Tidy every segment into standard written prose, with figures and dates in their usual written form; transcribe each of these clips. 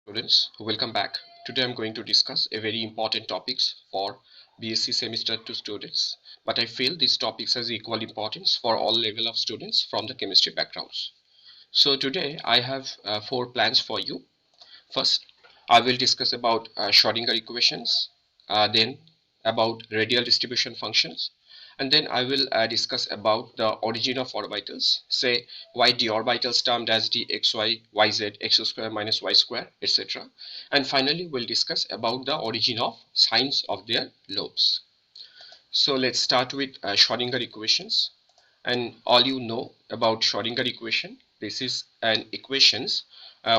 Students, welcome back. Today I'm going to discuss a very important topics for B.Sc semester 2 students, but I feel these topics has equal importance for all level of students from the chemistry backgrounds. So today I have four plans for you. First, I will discuss about Schrodinger equations, then about radial distribution functions, and then I will discuss about the origin of orbitals, say why the orbitals termed as the xy, yz, x square minus y square, etc. And finally, we'll discuss about the origin of signs of their lobes. So let's start with Schrodinger equations. And all you know about Schrodinger equation, this is an equations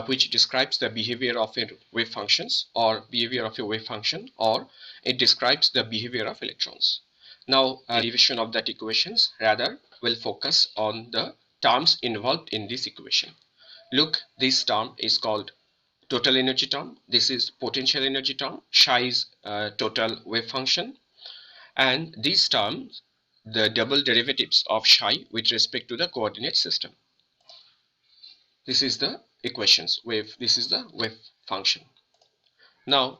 which describes the behavior of a wave functions or behavior of a wave function, or it describes the behavior of electrons. Now derivation of that equations rather will focus on the terms involved in this equation. Look, this term is called total energy term. This is potential energy term. Psi is total wave function, and these terms the double derivatives of psi with respect to the coordinate system. This is the equations wave. This is the wave function. Now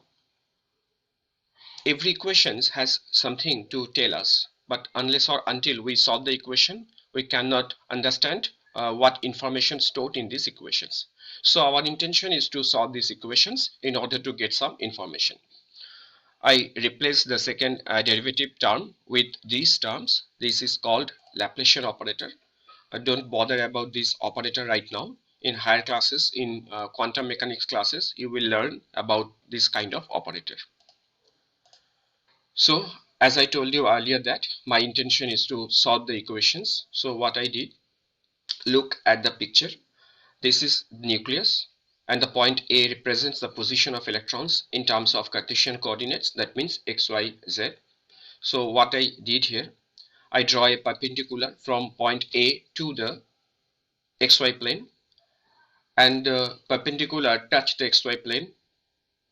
every equations has something to tell us, but unless or until we solve the equation, we cannot understand what information stored in these equations. So our intention is to solve these equations in order to get some information. I replace the second derivative term with these terms. This is called Laplacian operator. Don't bother about this operator right now. In higher classes, in quantum mechanics classes, you will learn about this kind of operator. So as I told you earlier that my intention is to solve the equations. So what I did, look at the picture. This is nucleus, and the point A represents the position of electrons in terms of Cartesian coordinates, that means x, y, z. So what I did here, I draw a perpendicular from point A to the xy plane, and the perpendicular touch the xy plane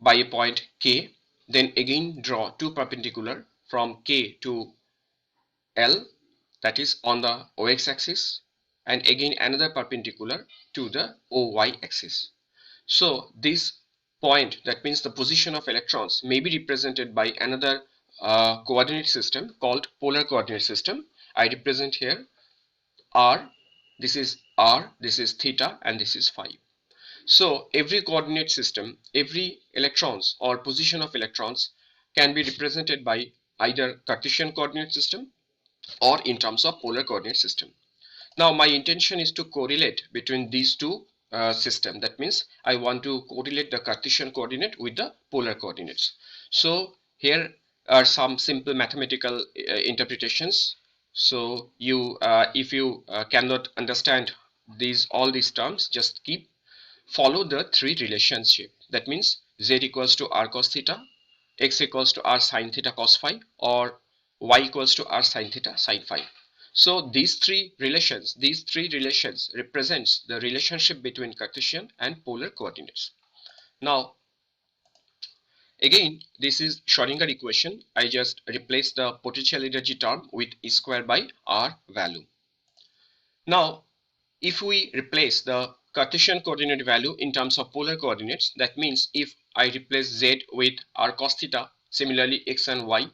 by a point K. Then again draw two perpendicular from K to L, that is on the OX axis, and again another perpendicular to the OY axis. So this point, that means the position of electrons, may be represented by another coordinate system called polar coordinate system. I represent here R, this is theta, and this is phi. So every coordinate system, every electrons or position of electrons can be represented by either Cartesian coordinate system or in terms of polar coordinate system. Now my intention is to correlate between these two systems. That means I want to correlate the Cartesian coordinate with the polar coordinates. So here are some simple mathematical interpretations. So you if you cannot understand all these terms, just follow the three relationship. That means z equals to r cos theta, x equals to r sin theta cos phi, or y equals to r sin theta sin phi. So these three relations represents the relationship between Cartesian and polar coordinates. Now again, this is Schrodinger equation. I just replace the potential energy term with E square by r value. Now if we replace the Cartesian coordinate value in terms of polar coordinates, that means if I replace z with r cos theta, similarly x and y,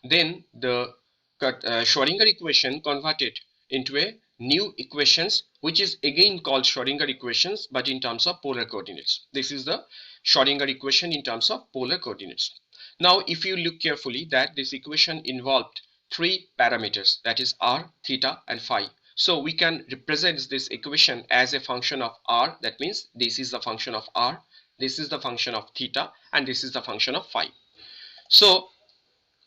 then the Schrodinger equation converted into a new equations, which is again called Schrodinger equations, but in terms of polar coordinates. This is the Schrodinger equation in terms of polar coordinates. Now if you look carefully, that this equation involved three parameters, that is r, theta, and phi. So we can represent this equation as a function of r. That means this is the function of r, this is the function of theta, and this is the function of phi. So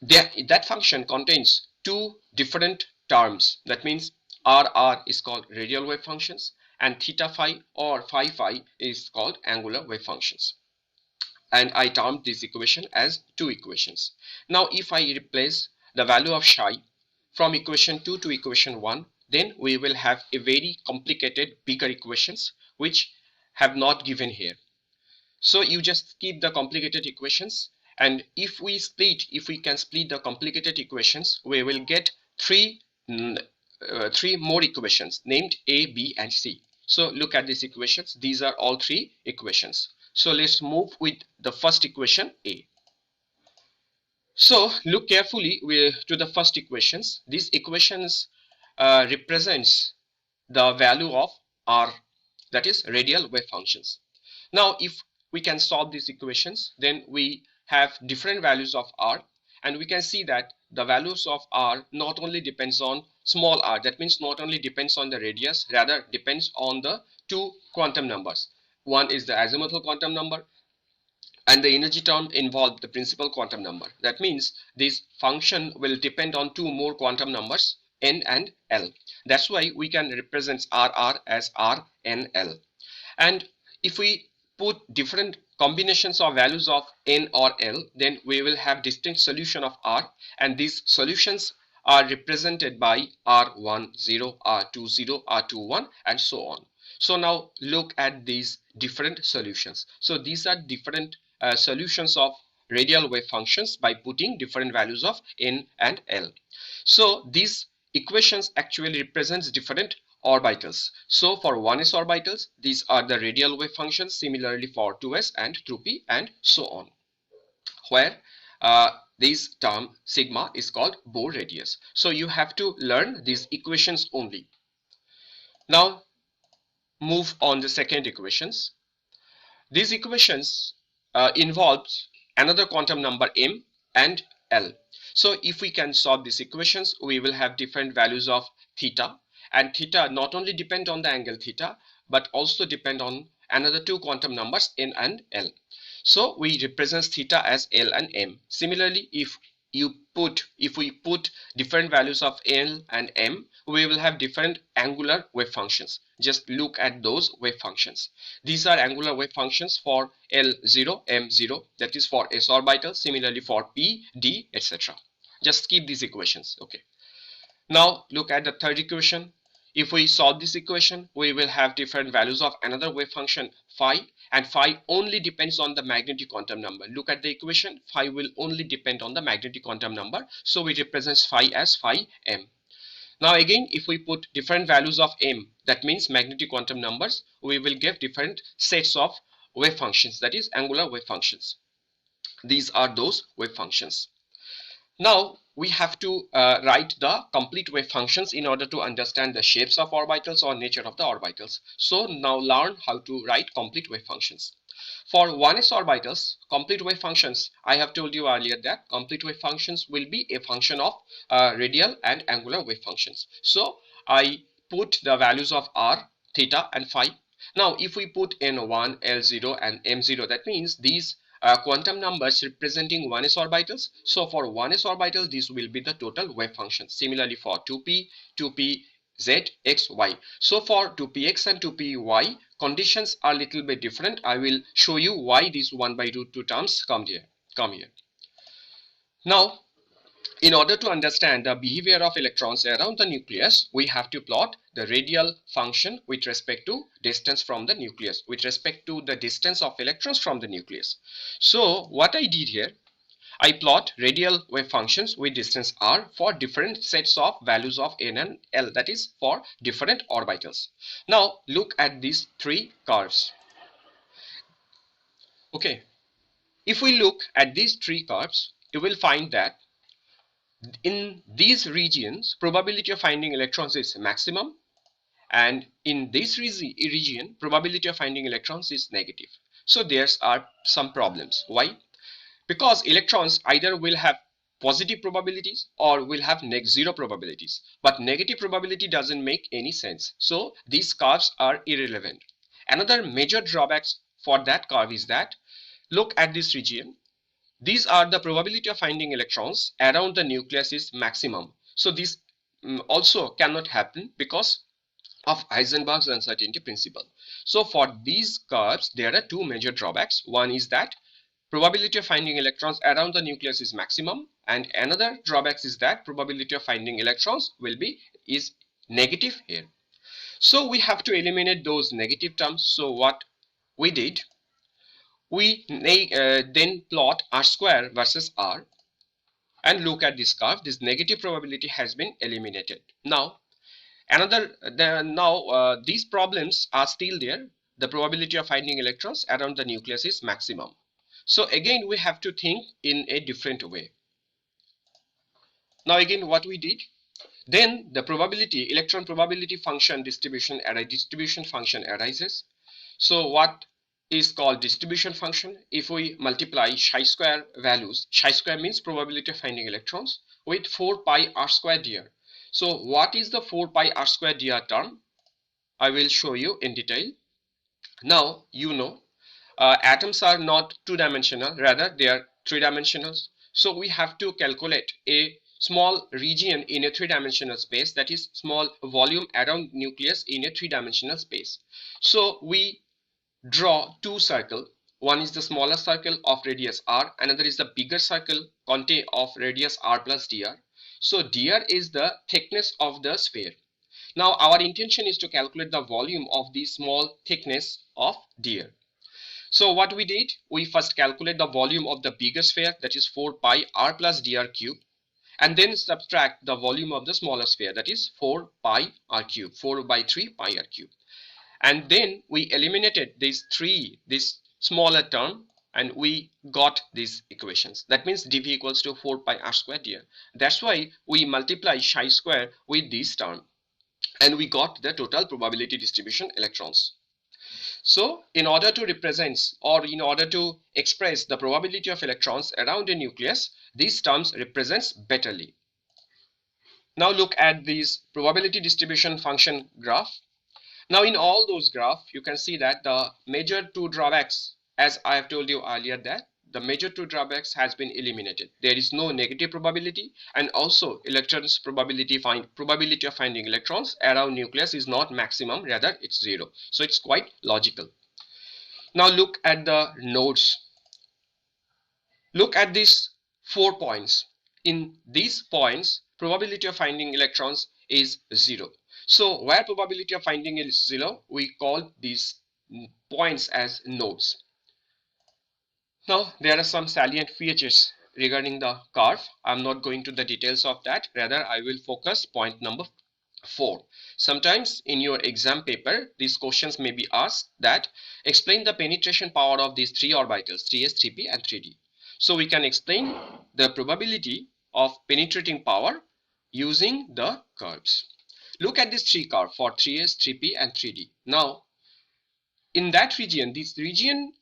that function contains two different terms. That means r is called radial wave functions, and theta phi or phi phi is called angular wave functions. And I termed this equation as two equations. Now if I replace the value of psi from equation 2 to equation 1, then we will have a very complicated bigger equations which have not given here. So you just keep the complicated equations, and if we can split the complicated equations, we will get three more equations named A, B, and C. So look at these equations. These are all three equations. So let's move with the first equation A. So look carefully to the first equations. These equations represents the value of R, that is radial wave functions. Now if we can solve these equations, then we have different values of R, and we can see that the values of R not only depends on small r, that means not only depends on the radius, rather depends on the two quantum numbers. One is the azimuthal quantum number, and the energy term involved the principal quantum number. That means this function will depend on two more quantum numbers, n and l. That's why we can represent RR as R, N, L. And if we put different combinations of values of n or l, then we will have distinct solution of R, and these solutions are represented by R10, R20, R21, and so on. So now look at these different solutions. So these are different solutions of radial wave functions by putting different values of n and l. So these equations actually represents different orbitals. So for 1s orbitals, these are the radial wave functions, similarly for 2s and 2p and so on, where this term sigma is called Bohr radius. So you have to learn these equations only. Now move on the second equations. These equations involves another quantum number m and l. So if we can solve these equations, we will have different values of theta, and theta not only depend on the angle theta, but also depend on another two quantum numbers n and l. So we represent theta as L and M. Similarly, if we put different values of L and M, we will have different angular wave functions. Just look at those wave functions. These are angular wave functions for L0, M0, that is for s orbital, similarly for P, D, etc. Just keep these equations. Okay. Now look at the third equation. If we solve this equation, we will have different values of another wave function phi, and phi only depends on the magnetic quantum number. Look at the equation. Phi will only depend on the magnetic quantum number, so we represent phi as phi m. Now again, if we put different values of m, that means magnetic quantum numbers, we will get different sets of wave functions, that is angular wave functions. These are those wave functions. Now we have to write the complete wave functions in order to understand the shapes of orbitals or nature of the orbitals. So now learn how to write complete wave functions. For 1s orbitals, complete wave functions, I have told you earlier that complete wave functions will be a function of radial and angular wave functions. So I put the values of r, theta and phi. Now if we put n1, l0 and m0, that means these quantum numbers representing 1s orbitals. So for 1s orbital, this will be the total wave function. Similarly for 2p, 2p, z, x, y. So for 2px and 2py, conditions are a little bit different. I will show you why these 1 by root 2 terms come here. Now, in order to understand the behavior of electrons around the nucleus, we have to plot the radial function with respect to distance from the nucleus, with respect to the distance of electrons from the nucleus. So what I did here, I plot radial wave functions with distance r for different sets of values of n and l, that is for different orbitals. Now look at these three curves. Okay, if we look at these three curves, you will find that in these regions, probability of finding electrons is maximum, and in this region, probability of finding electrons is negative. So there are some problems. Why? Because electrons either will have positive probabilities or will have zero probabilities, but negative probability doesn't make any sense. So these curves are irrelevant. Another major drawbacks for that curve is that, look at this region. These are the probability of finding electrons around the nucleus is maximum. So this also cannot happen because of Heisenberg's uncertainty principle. So for these curves, there are two major drawbacks. One is that probability of finding electrons around the nucleus is maximum, and another drawback is that probability of finding electrons is negative here. So we have to eliminate those negative terms. So what we did, we then plot r square versus r and look at this curve. This negative probability has been eliminated. Now these problems are still there. the probability of finding electrons around the nucleus is maximum. So again we have to think in a different way. Now again what we did, then the probability, electron probability function distribution function arises. So what is called distribution function? If we multiply chi square values, chi square means probability of finding electrons, with 4 pi r square dr. So what is the 4 pi r square dr term? I will show you in detail. Now you know atoms are not two-dimensional, rather they are three-dimensional. So we have to calculate a small region in a three-dimensional space, that is small volume around nucleus in a three-dimensional space. So we draw two circles. One is the smaller circle of radius r, another is the bigger circle contain of radius r plus dr. So dr is the thickness of the sphere. Now our intention is to calculate the volume of the small thickness of dr. So what we did, we first calculate the volume of the bigger sphere, that is 4 pi r plus dr cube, and then subtract the volume of the smaller sphere, that is 4 pi r cube, 4 by 3 pi r cube. And then we eliminated this smaller term, and we got these equations. That means dV equals to 4 pi r square dr. That's why we multiply chi square with this term, and we got the total probability distribution electrons. So in order to represent, or in order to express the probability of electrons around a nucleus, these terms represents betterly. Now look at this probability distribution function graph. Now in all those graphs, you can see that the major two drawbacks, as I have told you earlier, that the major two drawbacks has been eliminated. There is no negative probability, and also electrons probability of finding electrons around nucleus is not maximum, rather it's zero. So it's quite logical. Now look at the nodes. Look at these 4 points. In these points, probability of finding electrons is 0. So where probability of finding is 0, we call these points as nodes. Now there are some salient features regarding the curve. I'm not going to the details of that, rather I will focus point number 4. Sometimes in your exam paper these questions may be asked that explain the penetration power of these three orbitals, 3s, 3p and 3d. So we can explain the probability of penetrating power using the curves. Look at this three curve for 3s, 3p and 3d. Now in that region, this region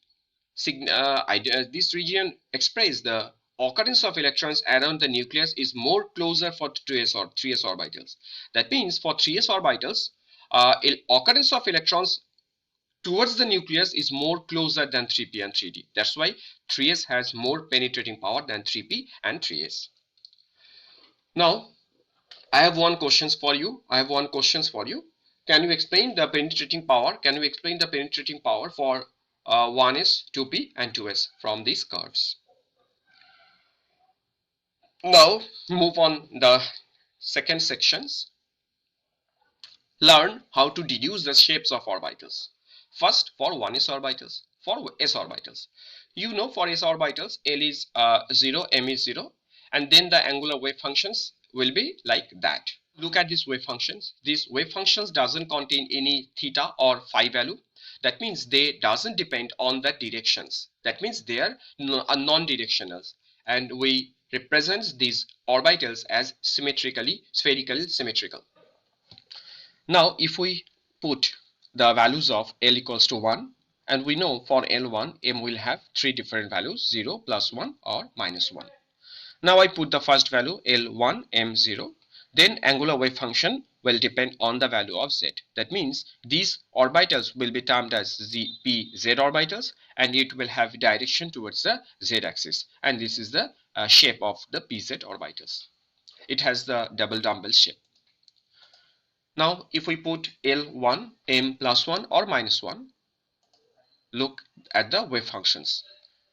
express the occurrence of electrons around the nucleus is more closer for 2s or 3s orbitals. That means for 3s orbitals, occurrence of electrons towards the nucleus is more closer than 3p and 3d. That's why 3s has more penetrating power than 3p and 3s. Now I have one question for you. Can you explain the penetrating power? For 1s, 2p and 2s from these curves? Now move on the second sections. Learn how to deduce the shapes of orbitals. First, for 1s orbitals, for s orbitals. You know, for s orbitals, L is 0, M is 0, and then the angular wave functions will be like that. Look at these wave functions. These wave functions doesn't contain any theta or phi value. That means they doesn't depend on the directions. That means they are non-directional, and we represent these orbitals as spherical symmetrical. Now if we put the values of L equals to 1, and we know for L1 M will have three different values, 0, +1 or -1. Now I put the first value L1 M0, then angular wave function will depend on the value of z. That means these orbitals will be termed as PZ orbitals, and it will have direction towards the z axis, and this is the shape of the PZ orbitals. It has the double dumbbell shape. Now if we put L1 M +1 or -1, look at the wave functions.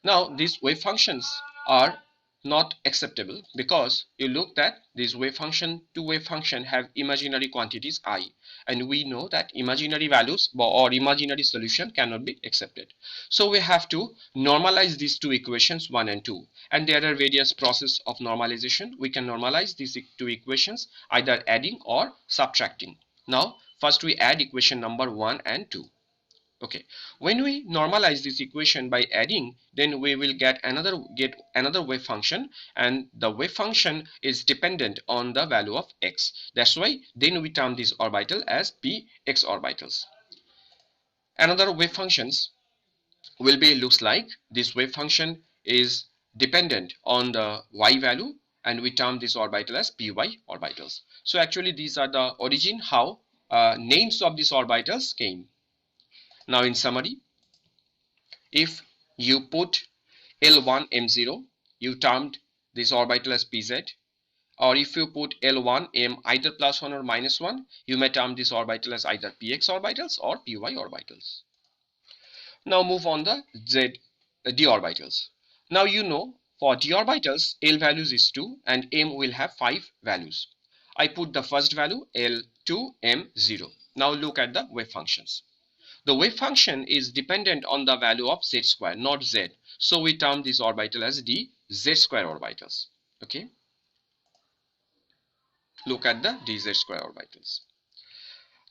Now these wave functions are not acceptable, because you look that these two wave function have imaginary quantities I, and we know that imaginary values or imaginary solution cannot be accepted. So we have to normalize these two equations 1 and 2, and there are various processes of normalization. We can normalize these two equations either adding or subtracting. Now first we add equation number 1 and 2. Okay, when we normalize this equation by adding, then we will get another wave function, and the wave function is dependent on the value of x. That's why then we term this orbital as px orbitals. Another wave functions will be looks like this wave function is dependent on the y value, and we term this orbital as py orbitals. So actually these are the origin how names of these orbitals came. Now in summary, if you put L1 M0, you termed this orbital as pz, or if you put L1 M either plus 1 or minus 1, you may term this orbital as either px orbitals or py orbitals. Now move on the d orbitals. Now you know for d orbitals L values is 2 and M will have 5 values. I put the first value L2 M0. Now look at the wave functions. The wave function is dependent on the value of z square, not z. So we term this orbital as d z square orbitals. Okay. Look at the dz square orbitals.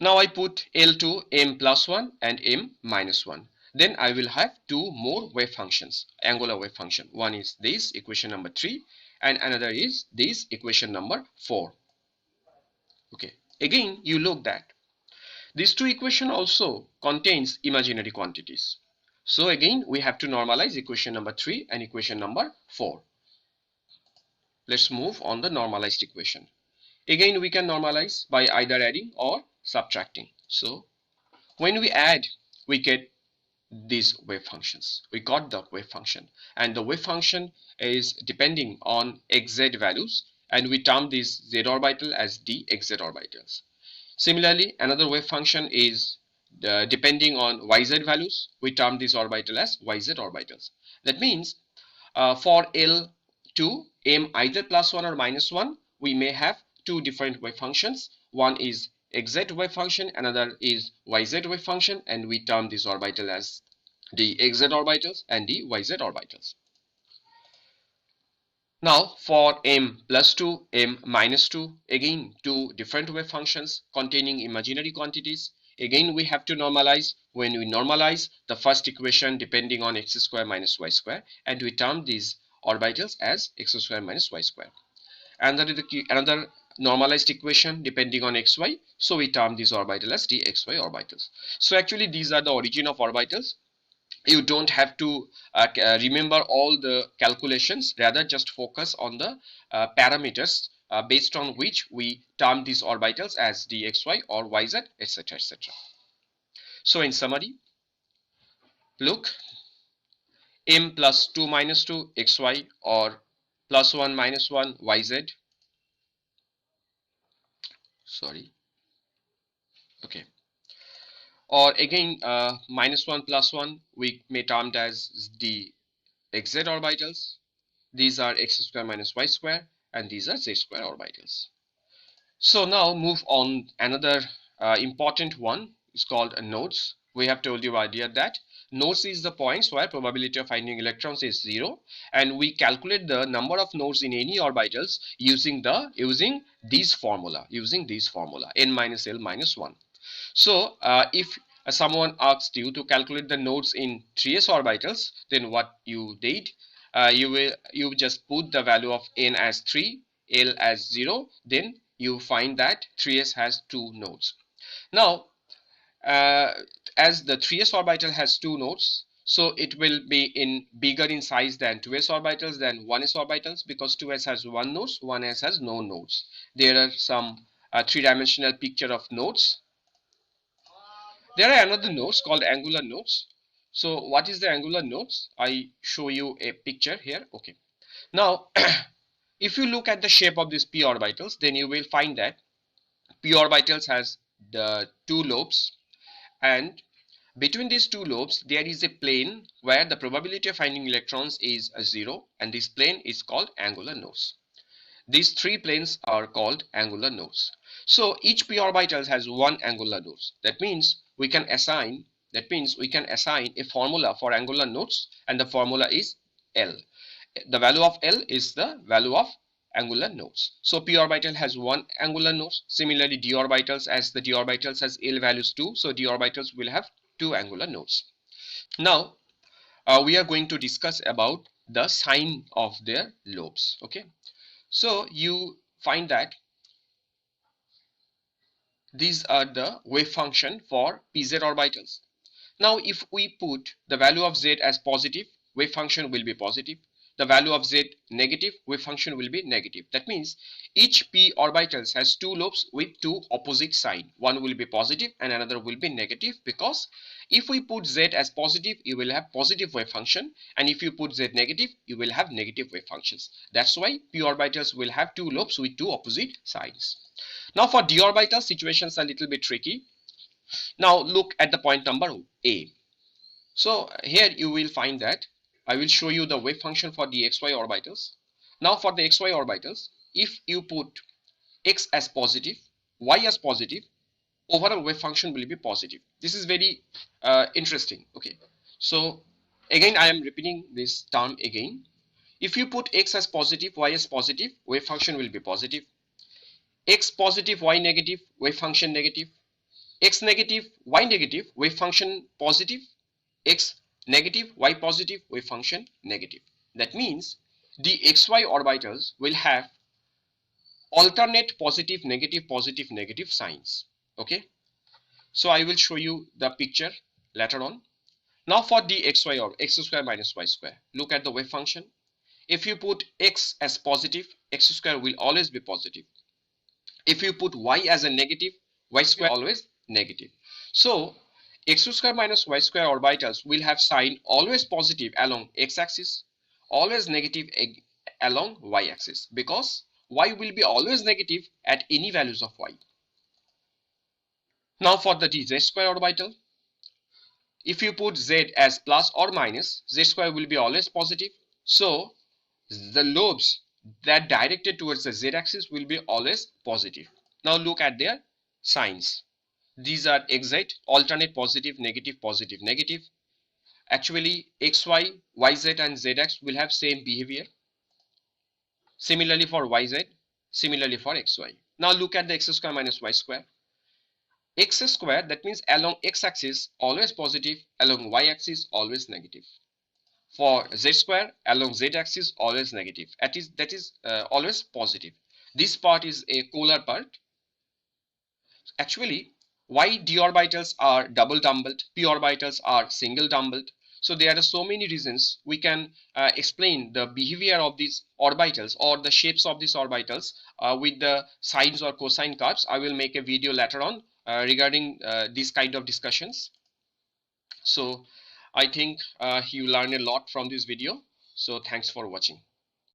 Now I put L2 M plus 1 and M minus 1. Then I will have two more wave functions, angular wave function. One is this equation number 3 and another is this equation number 4. Okay. Again, you look that these two equation also contains imaginary quantities. So again, we have to normalize equation number 3 and equation number 4. Let's move on the normalized equation. Again, we can normalize by either adding or subtracting. So when we add, we get these wave functions. We got the wave function, and the wave function is depending on xz values, and we term this z orbital as dxz orbitals. Similarly, another wave function is depending on yz values. We term this orbital as yz orbitals. That means for L2 M either plus 1 or minus 1, we may have two different wave functions. One is xz wave function, another is yz wave function, and we term this orbital as the xz orbitals and the yz orbitals. Now for M plus 2, M minus 2, again two different wave functions containing imaginary quantities. Again we have to normalize. When we normalize the first equation depending on x square minus y square, and we term these orbitals as x square minus y square. Another normalized equation depending on xy, so we term this orbital as dxy orbitals. So actually these are the origin of orbitals. You don't have to remember all the calculations, rather just focus on the parameters based on which we term these orbitals as dxy or yz, etc, etc. So in summary, look, M plus 2 minus 2 xy or plus 1 minus 1 yz, sorry, okay, or again minus 1 plus 1 we may term as the xz orbitals. These are x square minus y square, and these are z square orbitals. So now move on another important one is called nodes. We have told you earlier that nodes is the points where probability of finding electrons is 0, and we calculate the number of nodes in any orbitals using this formula n minus l minus 1. So if someone asked you to calculate the nodes in 3s orbitals, then what you did, you just put the value of n as 3, l as 0, then you find that 3s has 2 nodes. Now as the 3s orbital has 2 nodes, so it will be bigger in size than 2s orbitals than 1s orbitals, because 2s has 1 nodes, 1s has no nodes. There are some three-dimensional picture of nodes. There are another nodes called angular nodes. So what is the angular nodes? I show you a picture here. Okay. Now if you look at the shape of these p orbitals, then you will find that p orbitals has the two lobes, and between these two lobes there is a plane where the probability of finding electrons is 0, and this plane is called angular nodes. These three planes are called angular nodes. So each p orbital has one angular node. That means we can assign a formula for angular nodes, and the formula is L. The value of L is the value of angular nodes. So p orbital has one angular node. Similarly, d orbitals, as the d orbitals has L values too, so d orbitals will have two angular nodes. Now we are going to discuss about the sign of their lobes. Okay, so you find that these are the wave function for pz orbitals. Now if we put the value of z as positive, wave function will be positive. The value of z negative, wave function will be negative. That means each p orbitals has two lobes with two opposite sign. One will be positive and another will be negative, because if we put z as positive, you will have positive wave function, and if you put z negative, you will have negative wave functions. That's why p orbitals will have two lobes with two opposite signs. Now for d orbitals, situations are a little bit tricky. Now look at the point number A. So here you will find that I will show you the wave function for the xy orbitals. Now for the xy orbitals, if you put x as positive, y as positive, overall wave function will be positive. This is very interesting. Okay, so again I am repeating this term again. If you put x as positive, y as positive, wave function will be positive. X positive, y negative, wave function negative. X negative, y negative, wave function positive. X negative, y positive, wave function negative. That means the xy orbitals will have alternate positive, negative signs. Okay, so I will show you the picture later on. Now for the xy, or x square minus y square, look at the wave function. If you put x as positive, x square will always be positive. If you put y as a negative, y square always negative. So x square minus y square orbitals will have sign always positive along x-axis, always negative along y-axis, because y will be always negative at any values of y. Now for the z square orbital, if you put z as plus or minus, z square will be always positive. So the lobes that directed towards the z-axis will be always positive. Now look at their signs. These are exact alternate positive, negative. Actually xy, yz and zx will have same behavior. Similarly for yz, similarly for xy. Now look at the x square minus y square. X square, that means along x-axis always positive, along y-axis always negative. For z square, along z-axis always negative. That is always positive. This part is a polar part. Actually, why d orbitals are double dumbbelled, p orbitals are single dumbbelled. So there are so many reasons. We can explain the behavior of these orbitals or the shapes of these orbitals with the sines or cosine curves. I will make a video later on regarding these kind of discussions. So I think you learn a lot from this video. So thanks for watching.